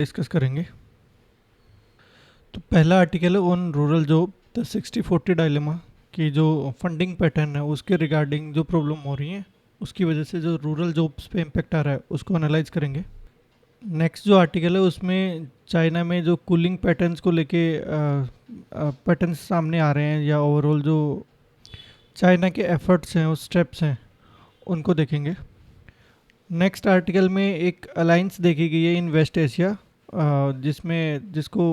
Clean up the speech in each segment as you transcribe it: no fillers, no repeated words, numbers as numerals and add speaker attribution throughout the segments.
Speaker 1: Discuss करेंगे। तो पहला आर्टिकल है on rural job the 60-40 dilemma की जो फंडिंग पैटर्न है उसके रिगार्डिंग जो प्रॉब्लम हो रही है उसकी वजह से जो रूरल जॉब्स पे इम्पेक्ट आ रहा है उसको एनालाइज करेंगे। नेक्स्ट जो आर्टिकल है उसमें चाइना में जो कूलिंग पैटर्न्स को लेके पैटर्न्स सामने आ रहे हैं या ओवरऑल जो चाइना के एफर्ट्स हैं उस स्टेप्स हैं उनको देखेंगे। नेक्स्ट आर्टिकल में एक अलाइंस देखी गई है इन वेस्ट एशिया, जिसको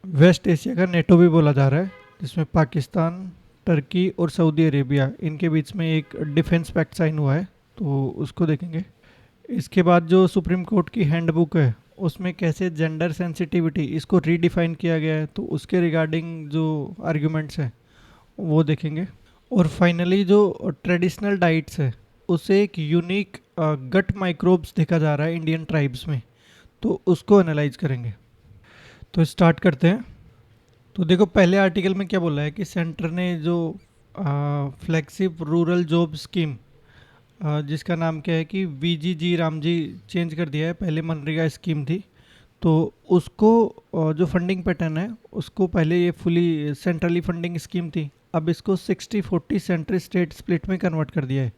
Speaker 1: वेस्ट एशिया का नेटो भी बोला जा रहा है, जिसमें पाकिस्तान, टर्की और सऊदी अरेबिया इनके बीच में एक डिफेंस पैक्ट साइन हुआ है, तो उसको देखेंगे। इसके बाद जो सुप्रीम कोर्ट की हैंडबुक है उसमें कैसे जेंडर सेंसिटिविटी इसको रीडिफाइन किया गया है, तो उसके रिगार्डिंग जो आर्ग्यूमेंट्स हैं वो देखेंगे। और फाइनली जो ट्रेडिशनल डाइट्स है उसे एक यूनिक गट माइक्रोब्स देखा जा रहा है इंडियन ट्राइब्स में, तो उसको एनालाइज करेंगे। तो स्टार्ट करते हैं। तो देखो पहले आर्टिकल में क्या बोला है कि सेंटर ने जो फ्लैगशिप रूरल जॉब स्कीम, जिसका नाम क्या है कि वीजीजी रामजी चेंज कर दिया है, पहले मनरेगा स्कीम थी, तो उसको जो फंडिंग पैटर्न है उसको पहले ये फुली सेंट्रली फंडिंग स्कीम थी, अब इसको 60-40 सेंट्रल स्टेट स्प्लिट में कन्वर्ट कर दिया है।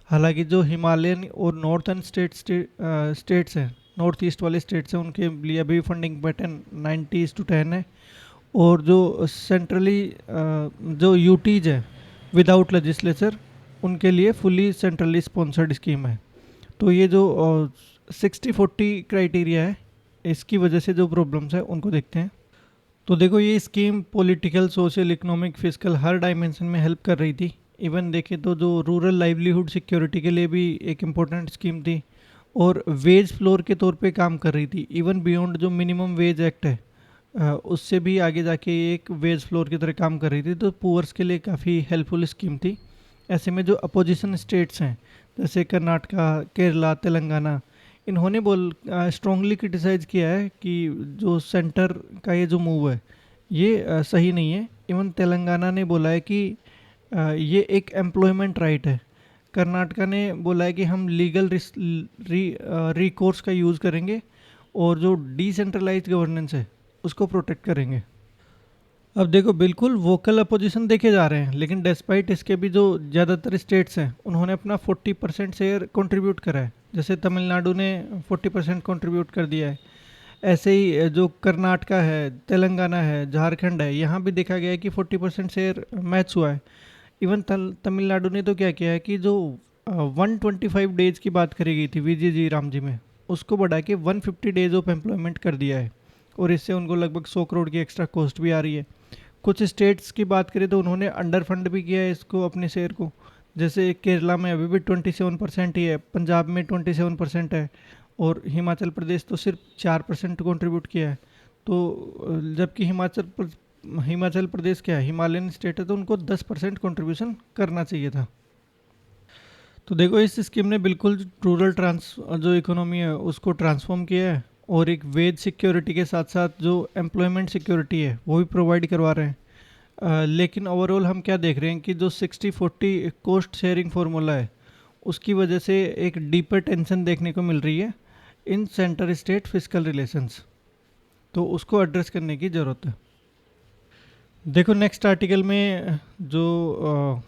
Speaker 1: हालांकि जो हिमालयन और नॉर्थन स्टेट्स हैं, नॉर्थ ईस्ट वाले स्टेट्स हैं, उनके लिए अभी फंडिंग पैटर्न 90:10 है। और जो सेंट्रली जो यूटीज है विदाउट लेजिस्लेचर उनके लिए फुली सेंट्रली स्पॉन्सर्ड स्कीम है। तो ये जो 60-40 क्राइटेरिया है इसकी वजह से जो प्रॉब्लम्स है उनको देखते हैं। तो देखो ये scheme political, social, economic, physical हर डायमेंशन में हेल्प कर रही थी। इवन देखें तो जो रूरल लाइवलीहुड सिक्योरिटी के लिए भी एक इम्पोर्टेंट स्कीम थी और वेज फ्लोर के तौर पे काम कर रही थी, इवन बियॉन्ड जो मिनिमम वेज एक्ट है उससे भी आगे जाके ये एक वेज फ्लोर की तरह काम कर रही थी, तो पुअर्स के लिए काफ़ी हेल्पफुल स्कीम थी। ऐसे में जो अपोजिशन स्टेट्स हैं जैसे कर्नाटका, केरला, तेलंगाना, इन्होंने स्ट्रॉन्गली क्रिटिसाइज़ किया है कि जो सेंटर का ये जो मूव है ये सही नहीं है। इवन तेलंगाना ने बोला है कि ये एक एम्प्लॉयमेंट राइट है। कर्नाटका ने बोला है कि हम लीगल रिकोर्स का यूज़ करेंगे और जो डिसेंट्रलाइज्ड गवर्नेंस है उसको प्रोटेक्ट करेंगे। अब देखो बिल्कुल वोकल अपोजिशन देखे जा रहे हैं, लेकिन डिस्पाइट इसके भी जो ज़्यादातर स्टेट्स हैं उन्होंने अपना 40% शेयर कंट्रीब्यूट करा है। जैसे तमिलनाडु ने 40% कंट्रीब्यूट कर दिया है, ऐसे ही जो कर्नाटका है, तेलंगाना है, झारखंड है, यहाँ भी देखा गया है कि 40% शेयर मैच हुआ है। इवन तमिलनाडु ने तो क्या किया है कि जो 125 डेज की बात करी गई थी वीजीजी रामजी में, उसको बढ़ा के 150 डेज ऑफ एम्प्लॉयमेंट कर दिया है, और इससे उनको लगभग 100 करोड़ की एक्स्ट्रा कॉस्ट भी आ रही है। कुछ स्टेट्स की बात करें तो उन्होंने अंडर फंड भी किया है इसको, अपने शेयर को। जैसे केरला में अभी भी 27% ही है, पंजाब में 27% है, और हिमाचल प्रदेश तो सिर्फ 4% कंट्रीब्यूट किया है। तो जबकि हिमाचल प्रदेश क्या है, हिमालयन स्टेट है, तो उनको 10% कंट्रीब्यूशन करना चाहिए था। तो देखो इस स्कीम ने बिल्कुल रूरल ट्रांस जो इकोनॉमी है उसको ट्रांसफॉर्म किया है, और एक वेज सिक्योरिटी के साथ साथ जो एम्प्लॉयमेंट सिक्योरिटी है वो भी प्रोवाइड करवा रहे हैं। लेकिन ओवरऑल हम क्या देख रहे हैं कि जो 60-40 कॉस्ट शेयरिंग फार्मूला है उसकी वजह से एक डीपर टेंशन देखने को मिल रही है इन सेंटर स्टेट फिजिकल रिलेशंस, तो उसको एड्रेस करने की ज़रूरत है। देखो नेक्स्ट आर्टिकल में जो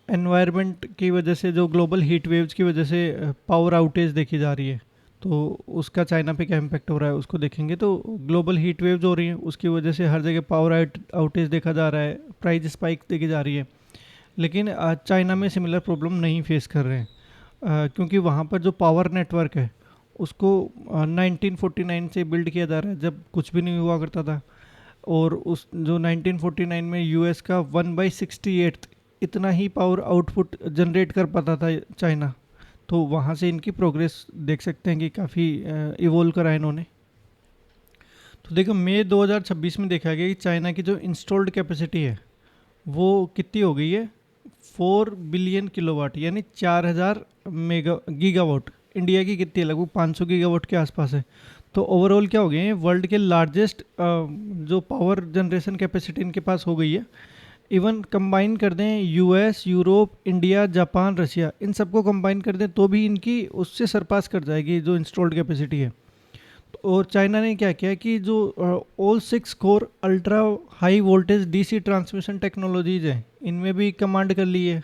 Speaker 1: एनवायरनमेंट की वजह से, जो ग्लोबल हीट वेव्स की वजह से पावर आउटेज देखी जा रही है, तो उसका चाइना पे क्या इम्पेक्ट हो रहा है उसको देखेंगे। तो ग्लोबल हीट वेव्स हो रही हैं उसकी वजह से हर जगह पावर आउटेज देखा जा रहा है, प्राइस स्पाइक देखी जा रही है। लेकिन चाइना में सिमिलर प्रॉब्लम नहीं फेस कर रहे हैं, क्योंकि वहाँ पर जो पावर नेटवर्क है उसको 1949 से बिल्ड किया जा रहा है, जब कुछ भी नहीं हुआ करता था। और उस जो 1949 में यूएस का 1/68 इतना ही पावर आउटपुट जनरेट कर पाता था चाइना, तो वहाँ से इनकी प्रोग्रेस देख सकते हैं कि काफ़ी इवोल्व करा है इन्होंने। तो देखो मई 2026 में देखा गया कि चाइना की जो इंस्टॉल्ड कैपेसिटी है वो कितनी हो गई है, 4 बिलियन किलोवाट, यानी 4000 मेगा गीगावाट। इंडिया की कितनी है, लगभग 500 गीगावाट के आसपास है। तो ओवरऑल क्या हो गए हैं, वर्ल्ड के लार्जेस्ट जो पावर जनरेशन कैपेसिटी इनके पास हो गई है। इवन कंबाइन कर दें US, Europe, India, Japan, Russia, इन सबको कंबाइन कर दें तो भी इनकी उससे सरपास कर जाएगी जो इंस्टॉल्ड कैपेसिटी है। और चाइना ने क्या किया कि जो all 6 core ultra high voltage DC transmission technologies हैं, इनमें भी कमांड कर ली है।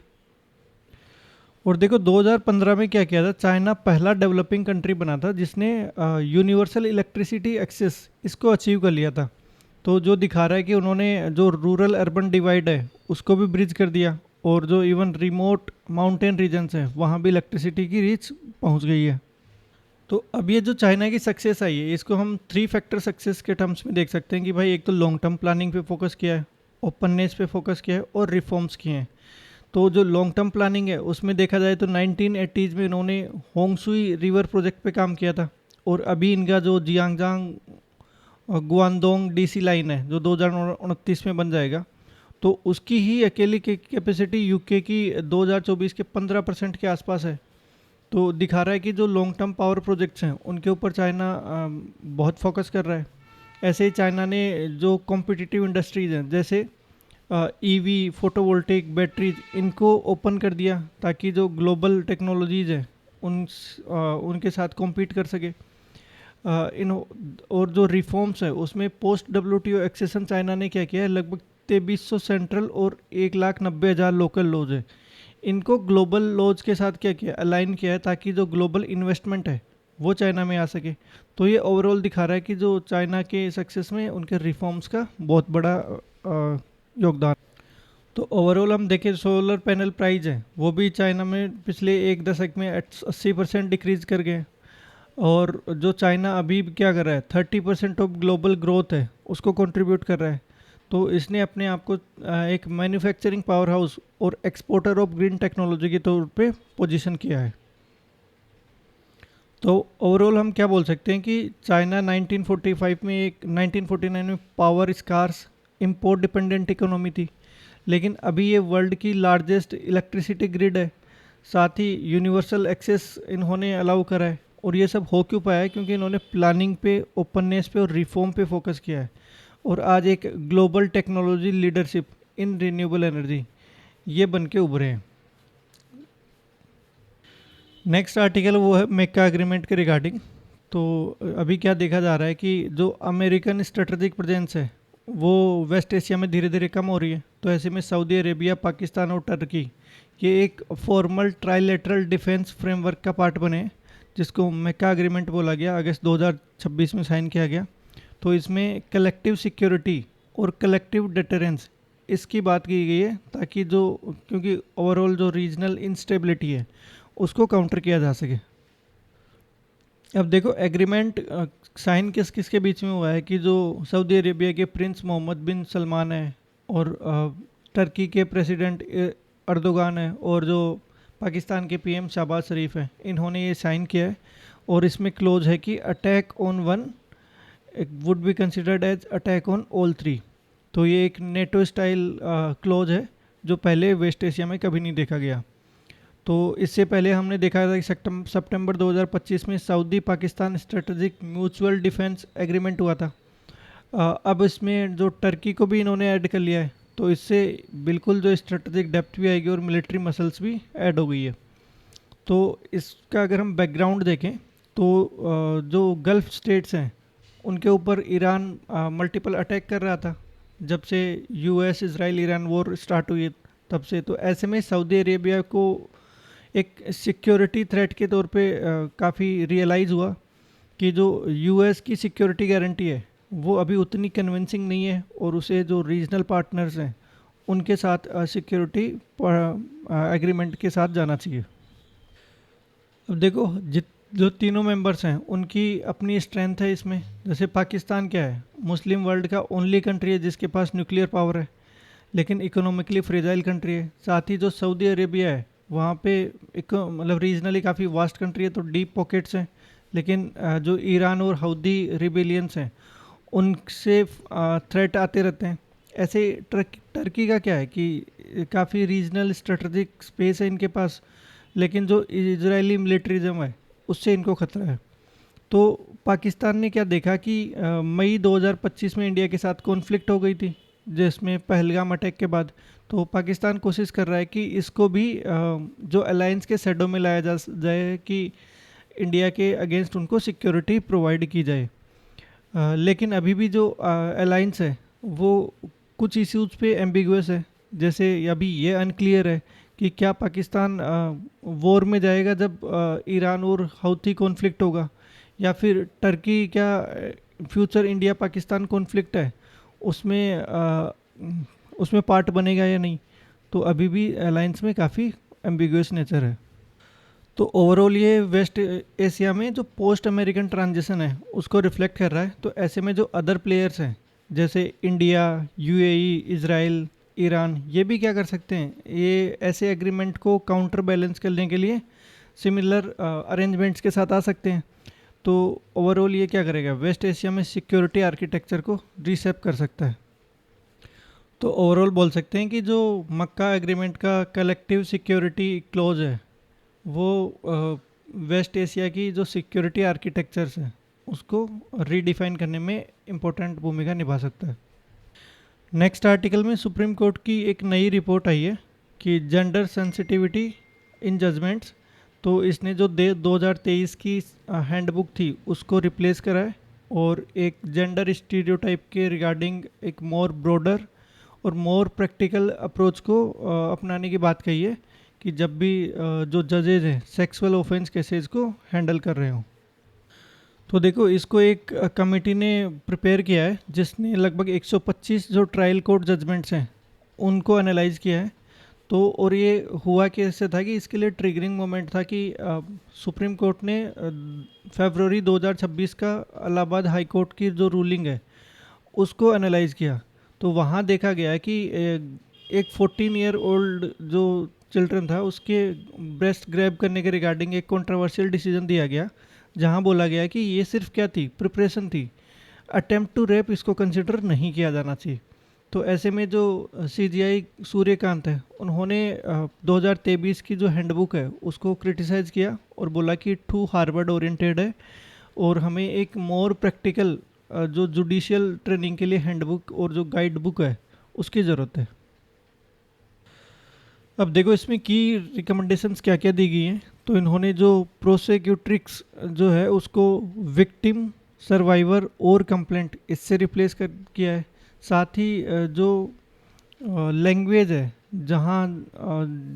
Speaker 1: और देखो 2015 में क्या किया था, चाइना पहला डेवलपिंग कंट्री बना था जिसने यूनिवर्सल इलेक्ट्रिसिटी एक्सेस इसको अचीव कर लिया था। तो जो दिखा रहा है कि उन्होंने जो रूरल अर्बन डिवाइड है उसको भी ब्रिज कर दिया, और जो इवन रिमोट माउंटेन रीजन्स हैं वहाँ भी इलेक्ट्रिसिटी की रीच पहुँच गई है। तो अब ये जो चाइना की सक्सेस आई है, इसको हम 3 फैक्टर सक्सेस के टर्म्स में देख सकते हैं कि भाई एक तो लॉन्ग टर्म प्लानिंग पे फोकस किया है, ओपननेस पे फोकस किया है और रिफॉर्म्स किए हैं। तो जो लॉन्ग टर्म प्लानिंग है उसमें देखा जाए तो 1980s में इन्होंने होंगसुई रिवर प्रोजेक्ट पे काम किया था, और अभी इनका जो जियांगजांग गुआंगडोंग डीसी लाइन है जो 2029 में बन जाएगा, तो उसकी ही अकेली कैपेसिटी यूके की 2024 के 15% के आसपास है। तो दिखा रहा है कि जो लॉन्ग टर्म पावर प्रोजेक्ट्स हैं उनके ऊपर चाइना बहुत फोकस कर रहा है। ऐसे ही चाइना ने जो कॉम्पिटिटिव इंडस्ट्रीज़ हैं जैसे ईवी, फोटोवोल्टेइक, बैटरीज, इनको ओपन कर दिया ताकि जो ग्लोबल टेक्नोलॉजीज़ हैं उनके साथ कॉम्पीट कर सके। इन और जो रिफॉर्म्स है उसमें पोस्ट डब्ल्यूटीओ एक्सेशन चाइना ने क्या किया है, लगभग 2300 सेंट्रल और 1,90,000 लोकल लॉज है, इनको ग्लोबल लॉज के साथ क्या किया, अलाइन किया है ताकि जो ग्लोबल इन्वेस्टमेंट है वो चाइना में आ सके। तो ये ओवरऑल दिखा रहा है कि जो चाइना के सक्सेस में उनके रिफॉर्म्स का बहुत बड़ा योगदान। तो ओवरऑल हम देखें सोलर पैनल प्राइस है वो भी चाइना में पिछले एक दशक में 80% डिक्रीज कर गए। और जो चाइना अभी भी क्या कर रहा है, 30% ऑफ ग्लोबल ग्रोथ है उसको कंट्रीब्यूट कर रहा है। तो इसने अपने आप को एक मैन्युफैक्चरिंग पावर हाउस और एक्सपोर्टर ऑफ ग्रीन टेक्नोलॉजी के तौर पे पोजीशन किया है। तो ओवरऑल हम क्या बोल सकते हैं कि चाइना 1945 में 1949 में power scarce import dependent economy थी, लेकिन अभी ये वर्ल्ड की लार्जेस्ट इलेक्ट्रिसिटी ग्रिड है। साथ ही यूनिवर्सल एक्सेस इन्होंने अलाउ करा है, और ये सब हो क्यों पाया है, क्योंकि इन्होंने प्लानिंग पे, ओपननेस पे और रिफॉर्म पे फोकस किया है। और आज एक global technology leadership in renewable energy ये बन के उभरे हैं। नेक्स्ट आर्टिकल वो है मेका एग्रीमेंट के रिगार्डिंग। तो अभी क्या देखा जा रहा है कि जो अमेरिकन स्ट्रेटेजिक प्रेजेंस है वो वेस्ट एशिया में धीरे धीरे कम हो रही है। तो ऐसे में सऊदी अरेबिया, पाकिस्तान और टर्की ये एक फॉर्मल ट्राइलेटरल डिफेंस फ्रेमवर्क का पार्ट बने, जिसको मेका एग्रीमेंट बोला गया, अगस्त 2026 में साइन किया गया। तो इसमें कलेक्टिव सिक्योरिटी और कलेक्टिव डिटरेंस इसकी बात की गई है, ताकि जो, क्योंकि ओवरऑल जो रीजनल इंस्टेबिलिटी है उसको काउंटर किया जा सके। अब देखो एग्रीमेंट साइन किस किस के बीच में हुआ है कि जो सऊदी अरेबिया के प्रिंस मोहम्मद बिन सलमान है, और टर्की के प्रेसिडेंट अर्दोगान है, और जो पाकिस्तान के पीएम शहबाज शरीफ हैं, इन्होंने ये साइन किया है। और इसमें क्लोज है कि attack on one would be considered as attack on all 3। तो ये एक नेटो स्टाइल क्लोज है जो पहले वेस्ट एशिया में कभी नहीं देखा गया। तो इससे पहले हमने देखा था कि सितंबर 2025 में Saudi Pakistan strategic mutual defence agreement हुआ था। अब इसमें जो टर्की को भी इन्होंने ऐड कर लिया है, तो इससे बिल्कुल जो स्ट्रेटेजिक डेप्थ भी आएगी और मिलिट्री मसल्स भी ऐड हो गई है। तो इसका अगर हम बैकग्राउंड देखें तो जो गल्फ स्टेट्स हैं उनके ऊपर ईरान मल्टीपल अटैक कर रहा था जब से US Israel Iran war start हुई तब से। तो ऐसे में सऊदी अरेबिया को एक सिक्योरिटी थ्रेट के तौर पे काफ़ी रियलाइज़ हुआ कि जो यूएस की सिक्योरिटी गारंटी है वो अभी उतनी कन्विंसिंग नहीं है, और उसे जो रीजनल पार्टनर्स हैं उनके साथ सिक्योरिटी एग्रीमेंट के साथ जाना चाहिए। अब देखो जो तीनों मेंबर्स हैं उनकी अपनी स्ट्रेंथ है इसमें। जैसे पाकिस्तान क्या है, मुस्लिम वर्ल्ड का ओनली कंट्री है जिसके पास न्यूक्लियर पावर है, लेकिन इकोनॉमिकली फ्रेजाइल कंट्री है। साथ ही जो सऊदी अरेबिया है वहाँ पे एक मतलब रीजनली काफ़ी वास्ट कंट्री है, तो डीप पॉकेट्स हैं, लेकिन जो ईरान और हौदी रिबेलियंस हैं उनसे थ्रेट आते रहते हैं। ऐसे टर्की का क्या है कि काफ़ी रीजनल स्ट्रेटजिक स्पेस है इनके पास, लेकिन जो इजरायली मिलिट्रिज्म है उससे इनको खतरा है। तो पाकिस्तान ने क्या देखा कि मई 2025 में इंडिया के साथ कॉन्फ्लिक्ट हो गई थी जिसमें पहलगाम अटैक के बाद। तो पाकिस्तान कोशिश कर रहा है कि इसको भी जो अलायंस के शैडो में लाया जाए कि इंडिया के अगेंस्ट उनको सिक्योरिटी प्रोवाइड की जाए। लेकिन अभी भी जो अलायंस है वो कुछ इश्यूज पे एम्बिगुअस है। जैसे अभी ये अनक्लियर है कि क्या पाकिस्तान वॉर में जाएगा जब ईरान और हौथी कॉन्फ्लिक्ट होगा, या फिर टर्की क्या फ्यूचर इंडिया पाकिस्तान कॉन्फ्लिक्ट है उसमें उसमें पार्ट बनेगा या नहीं। तो अभी भी अलायंस में काफ़ी एम्बिगुअस नेचर है। तो ओवरऑल ये वेस्ट एशिया में जो पोस्ट अमेरिकन ट्रांजिशन है उसको रिफ्लेक्ट कर रहा है। तो ऐसे में जो अदर प्लेयर्स हैं जैसे इंडिया, यूएई, इजराइल, ईरान, ये भी क्या कर सकते हैं, ये ऐसे एग्रीमेंट को काउंटर बैलेंस करने के लिए सिमिलर अरेंजमेंट्स के साथ आ सकते हैं। तो ओवरऑल ये क्या करेगा, वेस्ट एशिया में सिक्योरिटी आर्किटेक्चर को रीसेप कर सकता है। तो ओवरऑल बोल सकते हैं कि जो मक्का एग्रीमेंट का कलेक्टिव सिक्योरिटी क्लोज है वो वेस्ट एशिया की जो सिक्योरिटी आर्किटेक्चर्स है उसको रीडिफाइन करने में इम्पोर्टेंट भूमिका निभा सकता है। नेक्स्ट आर्टिकल में सुप्रीम कोर्ट की एक नई रिपोर्ट आई है कि जेंडर सेंसिटिविटी इन जजमेंट्स। तो इसने जो 2023 की हैंडबुक थी उसको रिप्लेस करा है और एक जेंडर स्टीरियोटाइप के रिगार्डिंग एक मोर ब्रॉडर और मोर प्रैक्टिकल अप्रोच को अपनाने की बात कही है कि जब भी जो जजेज हैं सेक्सुअल ऑफेंस केसेस को हैंडल कर रहे हों। तो देखो इसको एक कमेटी ने प्रिपेयर किया है जिसने लगभग 125 जो ट्रायल कोर्ट जजमेंट्स हैं उनको एनालाइज किया है। तो और ये हुआ कैसे था कि इसके लिए ट्रिगरिंग मोमेंट था कि सुप्रीम कोर्ट ने फरवरी 2026 का इलाहाबाद हाई कोर्ट की जो रूलिंग है उसको एनालाइज किया। तो वहाँ देखा गया कि एक 14 ईयर ओल्ड जो चिल्ड्रन था उसके ब्रेस्ट ग्रैब करने के रिगार्डिंग एक कंट्रोवर्शियल डिसीजन दिया गया, जहाँ बोला गया कि ये सिर्फ क्या थी, प्रिपरेशन थी, अटेम्प्ट टू रेप इसको कंसिडर नहीं किया जाना चाहिए। तो ऐसे में जो सीजीआई सूर्यकांत है उन्होंने 2023 की जो हैंडबुक है उसको क्रिटिसाइज़ किया और बोला कि टू हार्वर्ड ओरिएंटेड है और हमें एक मोर प्रैक्टिकल जो जुडिशियल ट्रेनिंग के लिए हैंडबुक और जो गाइड बुक है उसकी ज़रूरत है। अब देखो इसमें की रिकमेंडेशंस क्या क्या दी गई हैं। तो इन्होंने जो प्रोसिक्यूट्रिक्स जो है उसको विक्टिम, सर्वाइवर और कंप्लेंट इससे रिप्लेस कर किया है। साथ ही जो लैंग्वेज है जहाँ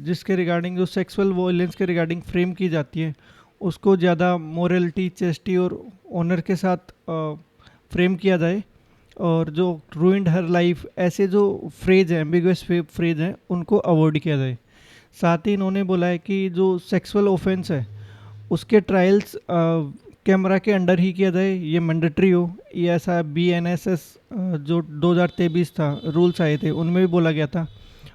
Speaker 1: जिसके रिगार्डिंग जो सेक्सुअल वॉयलेंस के रिगार्डिंग फ्रेम की जाती है उसको ज़्यादा मोरलिटी, चेस्टी और ऑनर के साथ फ्रेम किया जाए। और जो रूइंड हर लाइफ ऐसे जो फ्रेज हैं, एम्बिगुअस फ्रेज हैं, उनको अवॉइड किया जाए। साथ ही इन्होंने बोला है कि जो सेक्सुअल ऑफेंस है उसके ट्रायल्स कैमरा के अंडर ही किया जाए, ये मैंडेटरी हो। ये ऐसा BNSS जो 2023 था रूल्स आए थे उनमें भी बोला गया था।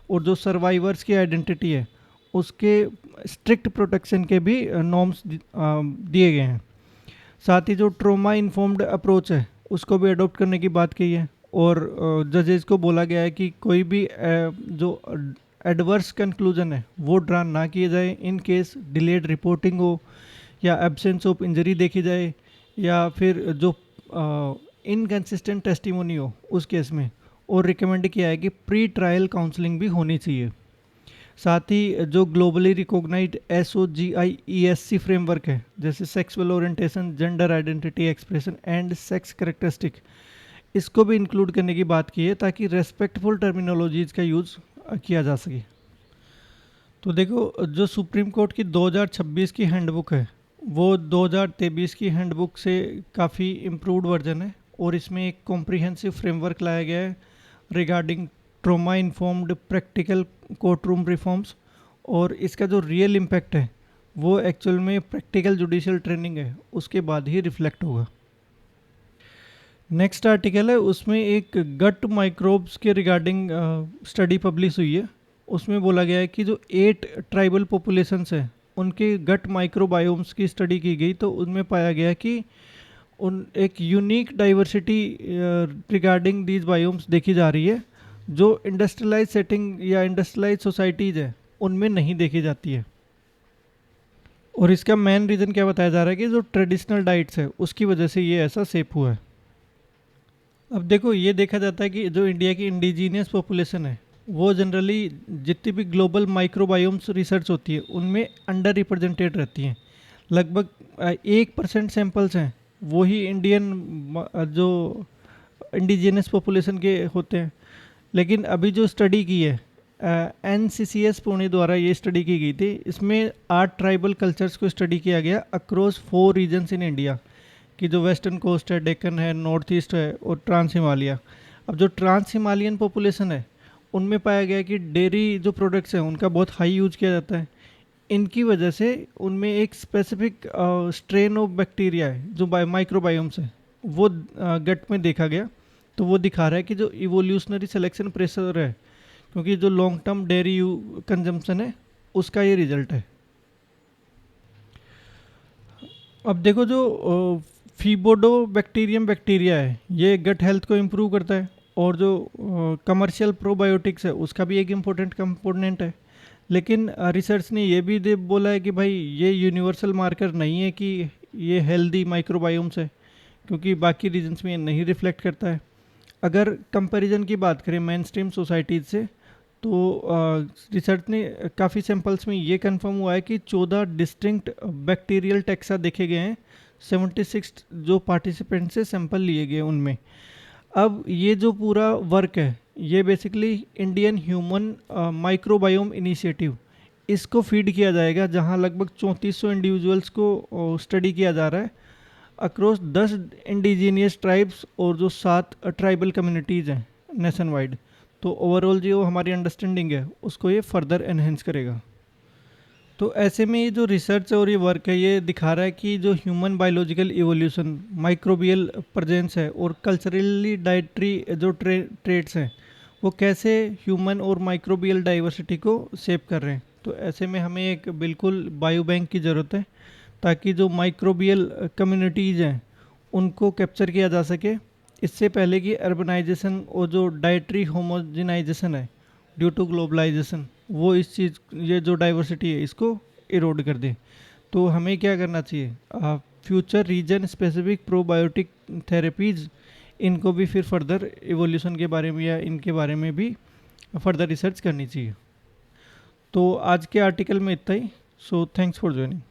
Speaker 1: और जो सर्वाइवर्स की आइडेंटिटी है उसके स्ट्रिक्ट प्रोटेक्शन के भी नॉर्म्स दिए गए हैं। साथ ही जो ट्रोमा इन्फॉर्म्ड अप्रोच है उसको भी अडॉप्ट करने की बात की है। और जजेस को बोला गया है कि कोई भी जो एडवर्स कंक्लूजन है वो ड्रा ना किए जाए इन केस डिलेड रिपोर्टिंग हो या एब्सेंस ऑफ इंजरी देखी जाए या फिर जो इनकंसिस्टेंट टेस्टिमोनी हो उस केस में। और रिकमेंड किया है कि प्री ट्रायल काउंसलिंग भी होनी चाहिए। साथ ही जो ग्लोबली रिकॉग्नाइज्ड SOGIESC फ्रेमवर्क है जैसे sexual orientation, gender identity expression and sex characteristic, इसको भी इंक्लूड करने की बात की है ताकि रेस्पेक्टफुल टर्मिनोलॉजीज का यूज़ किया जा सके। तो देखो जो सुप्रीम कोर्ट की 2026 की हैंडबुक है वो 2023 की हैंडबुक से काफ़ी इम्प्रूव्ड वर्जन है और इसमें एक कॉम्प्रिहेंसिव फ्रेमवर्क लाया गया है regarding trauma informed practical court room reforms. और इसका जो रियल इम्पैक्ट है वो एक्चुअल में प्रैक्टिकल जुडिशियल ट्रेनिंग है उसके बाद ही रिफ्लेक्ट होगा। नेक्स्ट आर्टिकल है उसमें एक गट माइक्रोब्स के रिगार्डिंग स्टडी पब्लिश हुई है। उसमें बोला गया है कि जो 8 ट्राइबल पॉपुलेशंस हैं उनके गट माइक्रोबायोम्स की स्टडी की गई। तो उनमें पाया गया कि उन एक unique diversity regarding these biomes देखी जा रही है जो इंडस्ट्रियलाइज सेटिंग या इंडस्ट्रियलाइज सोसाइटीज़ है उनमें नहीं देखी जाती है। और इसका मेन रीज़न क्या बताया जा रहा है कि जो ट्रेडिशनल डाइट्स है उसकी वजह से ये ऐसा शेप हुआ है। अब देखो ये देखा जाता है कि जो इंडिया की इंडिजीनियस पॉपुलेशन है वो जनरली जितनी भी ग्लोबल माइक्रोबायोम्स रिसर्च होती है उनमें अंडर रिप्रेजेंटेड रहती हैं। लगभग 1% सैंपल्स हैं वही इंडियन जो इंडिजिनस पॉपुलेशन के होते हैं। लेकिन अभी जो स्टडी की है, NCCS पुणे द्वारा ये स्टडी की गई थी, इसमें 8 ट्राइबल कल्चर्स को स्टडी किया गया अक्रॉस 4 रीजन्स इन इंडिया, कि जो वेस्टर्न कोस्ट है, डेक्कन है, नॉर्थ ईस्ट है और ट्रांस हिमालय। अब जो ट्रांस हिमालयन पॉपुलेशन है, उनमें पाया गया कि डेयरी जो प्रोडक्ट्स हैं उनका बहुत हाई यूज किया जाता है। इनकी वजह से उनमें एक स्पेसिफिक स्ट्रेन ऑफ बैक्टीरिया है जो माइक्रोबायोम्स है, वो गट में देखा गया। तो वो दिखा रहा है कि जो इवोल्यूशनरी सिलेक्शन प्रेशर है, क्योंकि जो लॉन्ग टर्म डेयरी कंजम्पशन है, उसका ये रिजल्ट है। अब देखो, जो फीबोडो बैक्टीरियम बैक्टीरिया है, ये गट हेल्थ को इम्प्रूव करता है, और जो कमर्शियल प्रोबायोटिक्स है उसका भी एक इम्पोर्टेंट कंपोनेंट है। लेकिन रिसर्च ने ये भी बोला है कि भाई ये यूनिवर्सल मार्कर नहीं है कि ये हेल्दी माइक्रोबायोम्स है, क्योंकि बाकी रीजन्स में ये नहीं रिफ्लेक्ट करता है। अगर कंपैरिजन की बात करें मेन स्ट्रीम सोसाइटीज से, तो रिसर्च ने काफ़ी सैंपल्स में ये कंफर्म हुआ है कि 14 डिस्टिंक्ट बैक्टीरियल टैक्सा देखे गए हैं। 76 जो पार्टिसिपेंट से सैंपल लिए गए उनमें। अब ये जो पूरा वर्क है, ये basically Indian human microbiome initiative, इसको फीड किया जाएगा, जहां लगभग 3400 इंडिविजुअल्स को स्टडी किया जा रहा है अक्रॉस 10 इंडिजीनियस ट्राइब्स और जो 7 ट्राइबल कम्युनिटीज़ हैं नेशन वाइड। तो ओवरऑल जो हमारी अंडरस्टैंडिंग है उसको ये फर्दर एनहेंस करेगा। तो ऐसे में ये जो रिसर्च और ये वर्क है, ये दिखा रहा है कि जो human biological evolution, microbial presence है और कल्चरली डाइटरी जो ट्रेट्स हैं, वो कैसे ह्यूमन और माइक्रोबियल डाइवर्सिटी को सेव कर रहे हैं। तो ऐसे में हमें एक बिल्कुल बायो बैंक की ज़रूरत है, ताकि जो माइक्रोबियल कम्युनिटीज़ हैं उनको कैप्चर किया जा सके, इससे पहले कि अर्बनाइजेशन और जो डाइटरी होमोजिनाइजेशन है ड्यू टू ग्लोबलाइजेशन, वो इस चीज़, ये जो डाइवर्सिटी है इसको इरोड कर दे। तो हमें क्या करना चाहिए, future region specific probiotic therapies, इनको भी फिर फर्दर इवोल्यूशन के बारे में या इनके बारे में भी फर्दर रिसर्च करनी चाहिए। तो आज के आर्टिकल में इतना ही। So thanks for joining.